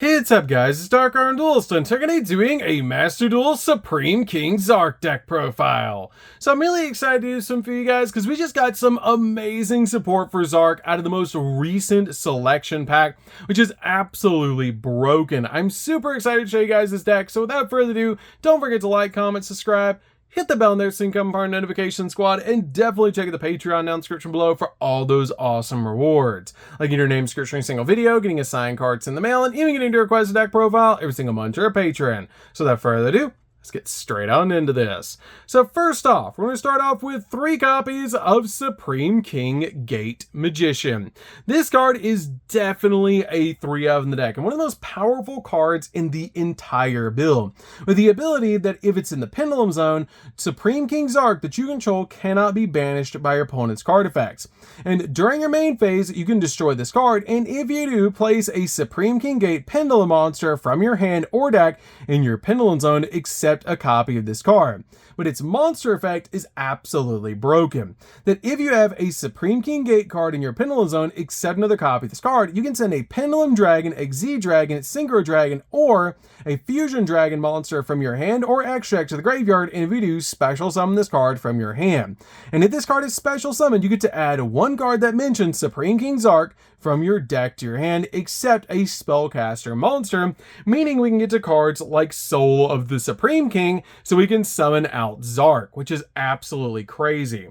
Hey, what's up guys, it's DarkArmedDuelist, and today doing a Master Duel Supreme King Zark deck profile. So I'm really excited to do some for you guys because we just got some amazing support for Zark out of the most recent selection pack, which is absolutely broken. I'm super excited to show you guys this deck, so without further ado, don't forget to like, comment, subscribe, hit the bell in there so you can become part of the notification squad, and definitely check out the Patreon down in the description below for all those awesome rewards. Like getting your name description in a single video, getting assigned cards in the mail, and even getting to request a deck profile every single month to our Patreon. So without further ado, let's get straight on into this. So first off, we're going to start off with 3 copies of Supreme King Gate Magician. This card is definitely a 3 of in the deck, and one of the most powerful cards in the entire build, with the ability that if it's in the Pendulum Zone, Supreme King Zark that you control cannot be banished by your opponent's card effects. And during your main phase, you can destroy this card, and if you do, place a Supreme King Gate Pendulum monster from your hand or deck in your Pendulum Zone, except a copy of this card. But its monster effect is absolutely broken. That if you have a Supreme King Gate card in your Pendulum Zone, except another copy of this card, you can send a Pendulum Dragon, a Z Dragon, Synchro Dragon, or a Fusion Dragon monster from your hand or extract to the graveyard, and if you do, special summon this card from your hand. And if this card is special summoned, you get to add one card that mentions Supreme King Zark from your deck to your hand, except a spellcaster monster, meaning we can get to cards like Soul of the Supreme King, so we can summon out Zark, which is absolutely crazy.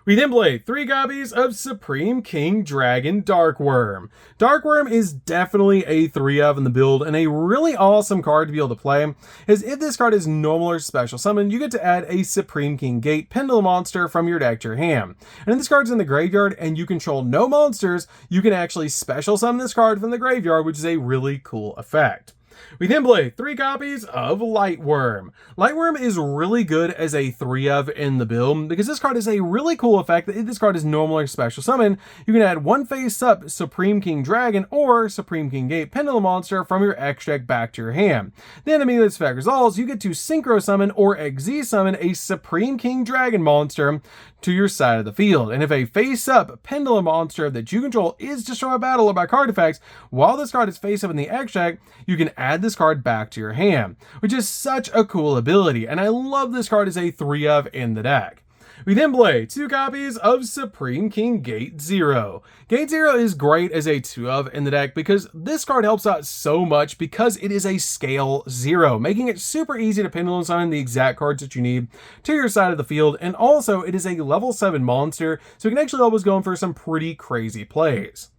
We then play 3 copies of Supreme King Dragon Darkworm. Darkworm is definitely a 3 of in the build, and a really awesome card to be able to play, is if this card is normal or special summon, you get to add a Supreme King Gate Pendulum monster from your deck to your hand. And if this card's in the graveyard and you control no monsters, you can actually special summon this card from the graveyard, which is a really cool effect. We then play 3 copies of Lightworm. Lightworm is really good as a 3 of in the build because this card is a really cool effect that if this card is normal or special summon, you can add one face up Supreme King Dragon or Supreme King Gate Pendulum monster from your X deck back to your hand. Then immediately this effect resolves, you get to Synchro Summon or XZ Summon a Supreme King Dragon monster to your side of the field. And if a face up Pendulum monster that you control is destroyed by battle or by card effects, while this card is face up in the X deck, you can add this card back to your hand, which is such a cool ability, and I love this card as a 3 of in the deck. We then play 2 copies of Supreme King Gate Zero. Gate Zero is great as a 2 of in the deck because this card helps out so much because it is a scale 0, making it super easy to pendulum summon the exact cards that you need to your side of the field, and also it is a level 7 monster, so it can actually always go in for some pretty crazy plays.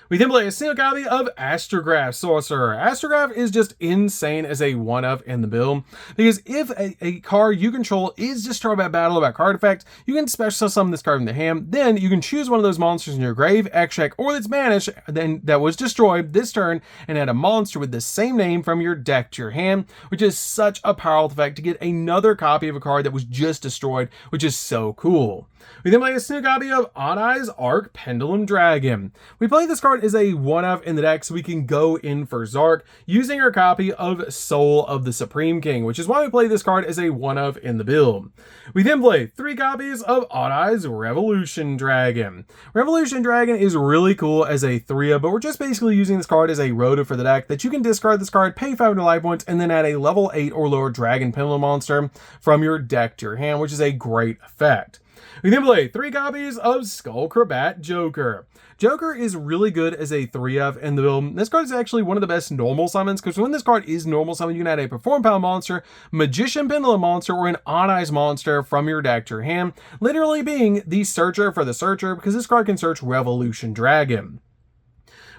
We then play a single copy of Astrograph Sorcerer. Astrograph is just insane as a 1 of in the build, because if a card you control is destroyed by battle or by card effect, you can special summon this card from the hand, then you can choose one of those monsters in your grave, X deck, or that's banished, then that was destroyed this turn, and add a monster with the same name from your deck to your hand, which is such a powerful effect to get another copy of a card that was just destroyed, which is so cool. We then play a single copy of On-Eye's Arc Pendulum Dragon. We play this card as a 1 of in the deck so we can go in for Zark using our copy of Soul of the Supreme King, which is why we play this card as a 1 of in the build. We then play 3 copies of On-Eye's Revolution Dragon. Revolution Dragon is really cool as a 3 of, but we're just basically using this card as a rota for the deck that you can discard this card, pay 500 life points, and then add a level 8 or lower Dragon Pendulum monster from your deck to your hand, which is a great effect. We then play 3 copies of Skullcrabat Joker. Joker is really good as a 3 of in the build. This card is actually one of the best normal summons, because when this card is normal summon, you can add a Perform Pound monster, Magician Pendulum monster, or an On-Eyes monster from your deck to your hand, literally being the searcher for the searcher, because this card can search Revolution Dragon.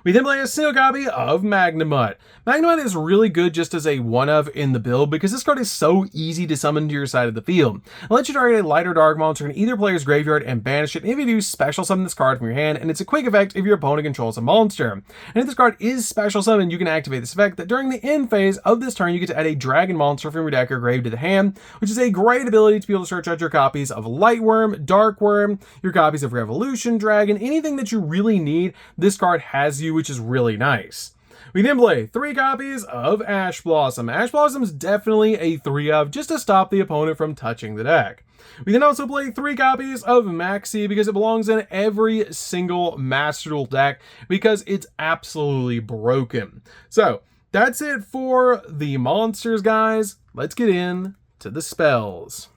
We then play a single copy of Magnemite. Magnemite is really good just as a 1 of in the build because this card is so easy to summon to your side of the field. It lets you target a light or dark monster in either player's graveyard and banish it. And if you do, special summon this card from your hand, and it's a quick effect if your opponent controls a monster. And if this card is special summoned, you can activate this effect that during the end phase of this turn, you get to add a dragon monster from your deck or grave to the hand, which is a great ability to be able to search out your copies of Lightworm, Darkworm, your copies of Revolution Dragon, anything that you really need, this card has you, which is really nice. We then play 3 copies of Ash Blossom. Ash Blossom is definitely a 3 of just to stop the opponent from touching the deck. We then also play 3 copies of Maxi because it belongs in every single Master Duel deck because it's absolutely broken. So that's it for the monsters, guys. Let's get in to the spells.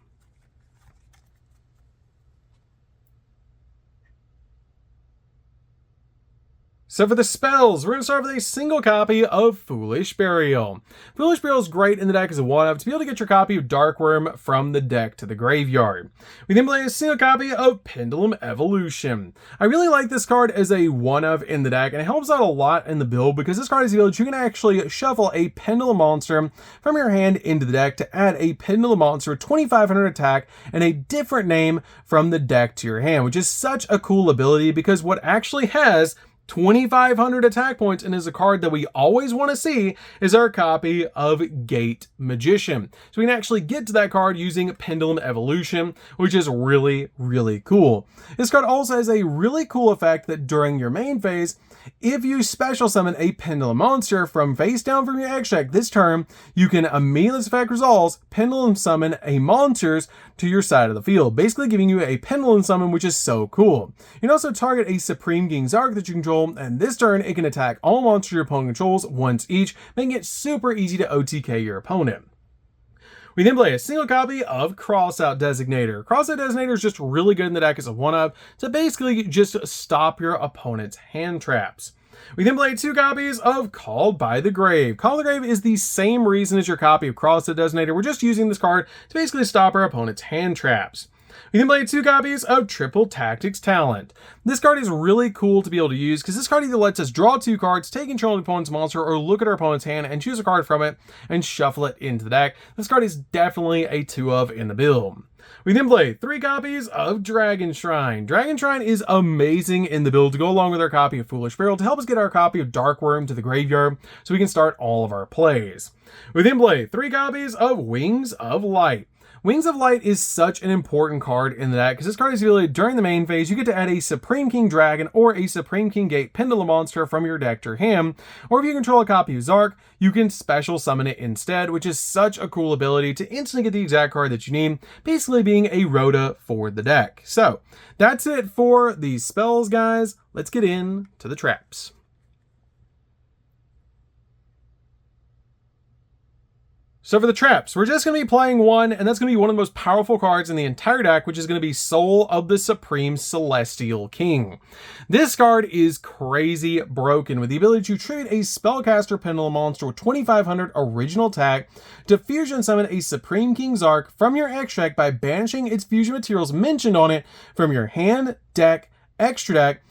So for the spells, we're going to start with a single copy of Foolish Burial. Foolish Burial is great in the deck as a one-of to be able to get your copy of Dark Worm from the deck to the graveyard. We then play a single copy of Pendulum Evolution. I really like this card as a one-of in the deck, and it helps out a lot in the build because this card is the ability you can actually shuffle a Pendulum monster from your hand into the deck to add a Pendulum monster 2500 attack and a different name from the deck to your hand, which is such a cool ability because what actually has 2,500 attack points and is a card that we always want to see is our copy of Gate Magician. So we can actually get to that card using Pendulum Evolution, which is really, really cool. This card also has a really cool effect that during your main phase, if you special summon a Pendulum monster from face down from your X deck this turn, you can immediately, this effect resolves, Pendulum summon a monsters to your side of the field, basically giving you a Pendulum summon, which is so cool. You can also target a Supreme King Zark that you control, and this turn it can attack all monsters your opponent controls once each, making it super easy to OTK your opponent. We then play a single copy of Crossout Designator. Crossout Designator is just really good in the deck as a one-of to basically just stop your opponent's hand traps. We then play 2 copies of Called by the Grave. Called by the Grave is the same reason as your copy of Crossout Designator. We're just using this card to basically stop our opponent's hand traps. We then play 2 copies of Triple Tactics Talent. This card is really cool to be able to use because this card either lets us draw 2 cards, take control of the opponent's monster, or look at our opponent's hand and choose a card from it and shuffle it into the deck. This card is definitely a 2-of in the build. We then play 3 copies of Dragon Shrine. Dragon Shrine is amazing in the build to go along with our copy of Foolish Burial to help us get our copy of Dark Worm to the graveyard so we can start all of our plays. We then play 3 copies of Wings of Light. Wings of Light is such an important card in the deck because this card is really during the main phase you get to add a Supreme King Dragon or a Supreme King Gate Pendulum monster from your deck to your hand, or if you control a copy of Zark, you can special summon it instead, which is such a cool ability to instantly get the exact card that you need, basically being a Rhoda for the deck. So that's it for these spells, guys. Let's get into the traps. So for the traps, we're just going to be playing one, and that's going to be one of the most powerful cards in the entire deck, which is going to be Soul of the Supreme Celestial King. This card is crazy broken with the ability to tribute a Spellcaster Pendulum monster with 2,500 original attack to fusion summon a Supreme King Zark from your X deck by banishing its fusion materials mentioned on it from your hand, deck, extra deck,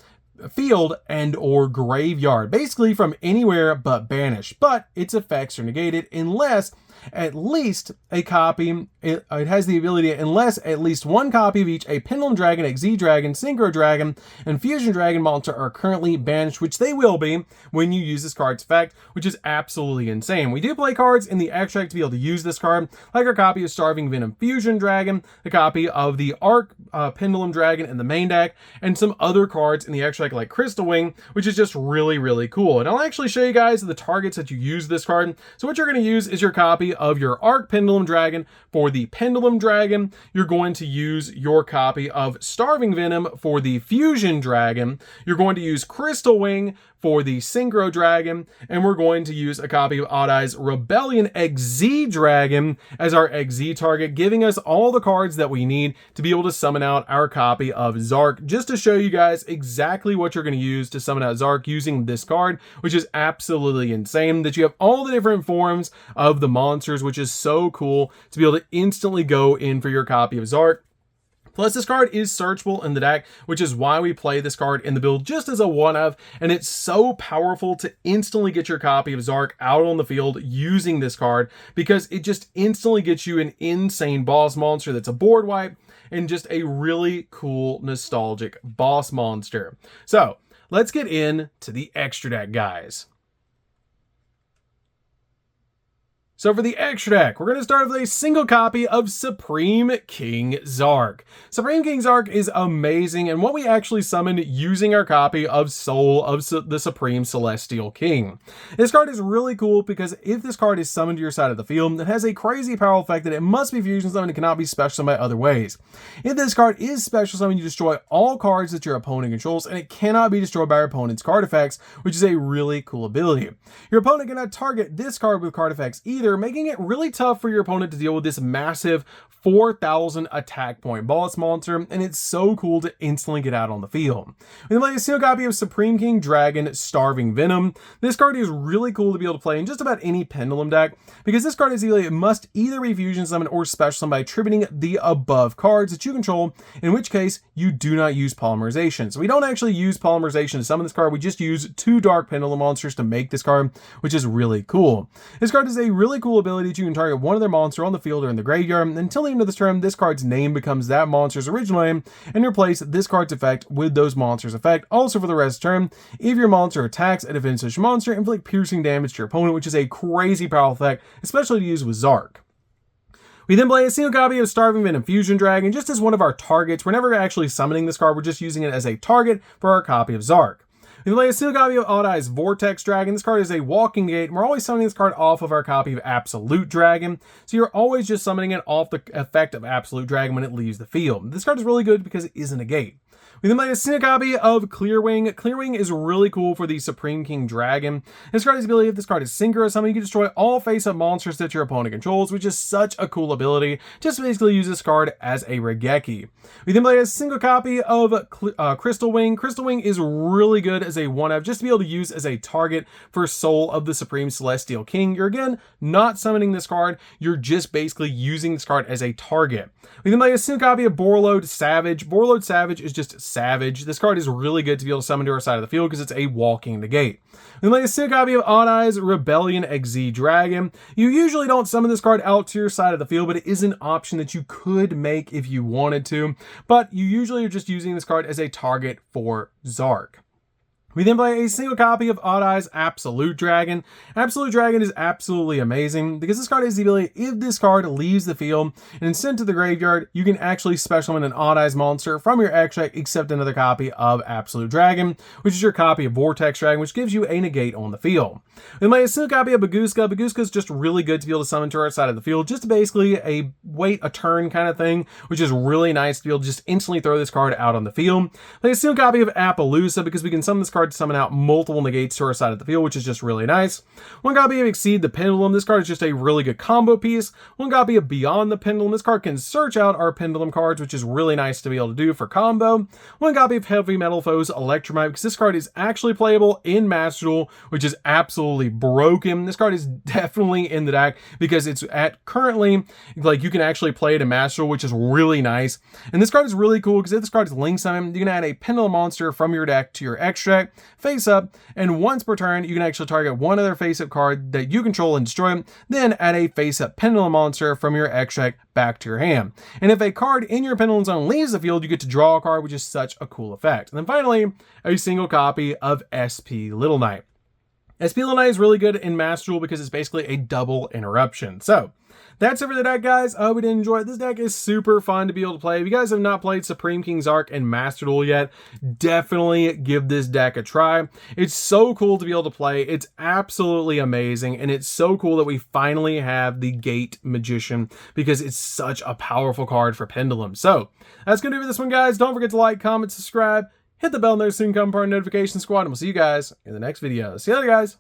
field, and or graveyard. Basically from anywhere but banish, but its effects are negated unless at least a copy, it has the ability unless at least 1 copy of each a Pendulum Dragon, Exi Dragon, Synchro Dragon, and Fusion Dragon monster are currently banished, which they will be when you use this card's effect, which is absolutely insane. We do play cards in the extract to be able to use this card, like our copy of Starving Venom Fusion Dragon, the copy of the Arc Pendulum Dragon in the main deck, and some other cards in the extract like Crystal Wing, which is just really, really cool. And I'll actually show you guys the targets that you use this card. So what you're going to use is your copy of your Arc Pendulum Dragon for the Pendulum Dragon. You're going to use your copy of Starving Venom for the Fusion Dragon. You're going to use Crystal Wing for the Synchro Dragon, and we're going to use a copy of Odd Eye's Rebellion XZ Dragon as our XZ target, giving us all the cards that we need to be able to summon out our copy of Zark, just to show you guys exactly what you're going to use to summon out Zark using this card, which is absolutely insane, that you have all the different forms of the monsters, which is so cool to be able to instantly go in for your copy of Zark. Plus, this card is searchable in the deck, which is why we play this card in the build just as a one-of, and it's so powerful to instantly get your copy of Zark out on the field using this card, because it just instantly gets you an insane boss monster that's a board wipe, and just a really cool, nostalgic boss monster. So, let's get into the extra deck, guys. So for the extra deck, we're going to start with a single copy of Supreme King Zark. Supreme King Zark is amazing, and what we actually summoned using our copy of Soul of the Supreme Celestial King. This card is really cool because if this card is summoned to your side of the field, it has a crazy powerful effect that it must be fusion summoned and cannot be special summoned by other ways. If this card is special summoned, you destroy all cards that your opponent controls, and it cannot be destroyed by your opponent's card effects, which is a really cool ability. Your opponent cannot target this card with card effects either, making it really tough for your opponent to deal with this massive 4,000 attack point boss monster, and it's so cool to instantly get out on the field. We then play a single copy of Supreme King Dragon Starving Venom. This card is really cool to be able to play in just about any Pendulum deck, because this card is it must either be fusion summoned or special summoned by attributing the above cards that you control, in which case you do not use polymerization. So we don't actually use polymerization to summon this card, we just use 2 Dark Pendulum monsters to make this card, which is really cool. This card is a really cool ability that you can target one of their monsters on the field or in the graveyard. Until the end of this turn, this card's name becomes that monster's original name, and replace this card's effect with those monsters' effect. Also for the rest of the turn, if your monster attacks a defensive monster, inflict piercing damage to your opponent, which is a crazy powerful effect, especially to use with Zark. We then play a single copy of Starving Venom Fusion Dragon just as one of our targets. We're never actually summoning this card, we're just using it as a target for our copy of Zark. We play a single copy of Odd Eyes Vortex Dragon. This card is a walking gate, and we're always summoning this card off of our copy of Absolute Dragon. So you're always just summoning it off the effect of Absolute Dragon when it leaves the field. This card is really good because it isn't a gate. We then play a single copy of Clearwing. Clearwing is really cool for the Supreme King Dragon. This card has the ability, if this card is synchro summon, you can destroy all face-up monsters that your opponent controls, which is such a cool ability. Just basically use this card as a Regeki. We then play a single copy of Crystal Wing. Crystal Wing is really good as a 1-of, just to be able to use as a target for Soul of the Supreme Celestial King. You're again not summoning this card, you're just basically using this card as a target. We then play a single copy of Borreload Savage. Borreload Savage is just savage. This card is really good to be able to summon to our side of the field because it's a walking negate. We then play a single copy of Odd Eyes Rebellion XZ Dragon. You usually don't summon this card out to your side of the field, but it is an option that you could make if you wanted to. But you usually are just using this card as a target for Zark. We then play a single copy of Odd Eyes Absolute Dragon. Absolute Dragon is absolutely amazing because this card has the ability, if this card leaves the field and is sent to the graveyard, you can actually special summon an Odd Eyes monster from your extract except another copy of Absolute Dragon, which is your copy of Vortex Dragon, which gives you a negate on the field. We then play a single copy of Baguska. Baguska is just really good to be able to summon to our side of the field, just basically a wait a turn kind of thing, which is really nice to be able to just instantly throw this card out on the field. Play a single copy of Appaloosa because we can summon this card to summon out multiple negates to our side of the field, which is just really nice. One copy of Exceed the Pendulum. This card is just a really good combo piece. One copy of Beyond the Pendulum. This card can search out our Pendulum cards, which is really nice to be able to do for combo. One copy of Heavy Metal Foes Electromite, because this card is actually playable in Master Duel, which is absolutely broken. This card is definitely in the deck because it's at currently, like, you can actually play it in Master Duel, which is really nice. And this card is really cool because if this card is link summon, you can add a Pendulum monster from your deck to your extract, face up, and once per turn you can actually target one other face up card that you control and destroy it, then add a face up Pendulum monster from your extract back to your hand. And if a card in your Pendulum zone leaves the field, you get to draw a card, which is such a cool effect. And then finally, a single copy of SP Little Knight. SP Little Knight is really good in Master Duel because it's basically a double interruption. So that's it for the deck, guys. I hope you did enjoy it. This deck is super fun to be able to play. If you guys have not played Supreme King Zark and Master Duel yet, definitely give this deck a try. It's so cool to be able to play. It's absolutely amazing, and it's so cool that we finally have the Gate Magician because it's such a powerful card for Pendulum. So that's going to do it for this one, guys. Don't forget to like, comment, subscribe, hit the bell, and there soon come part of notification squad, and we'll see you guys in the next video. See you later, guys.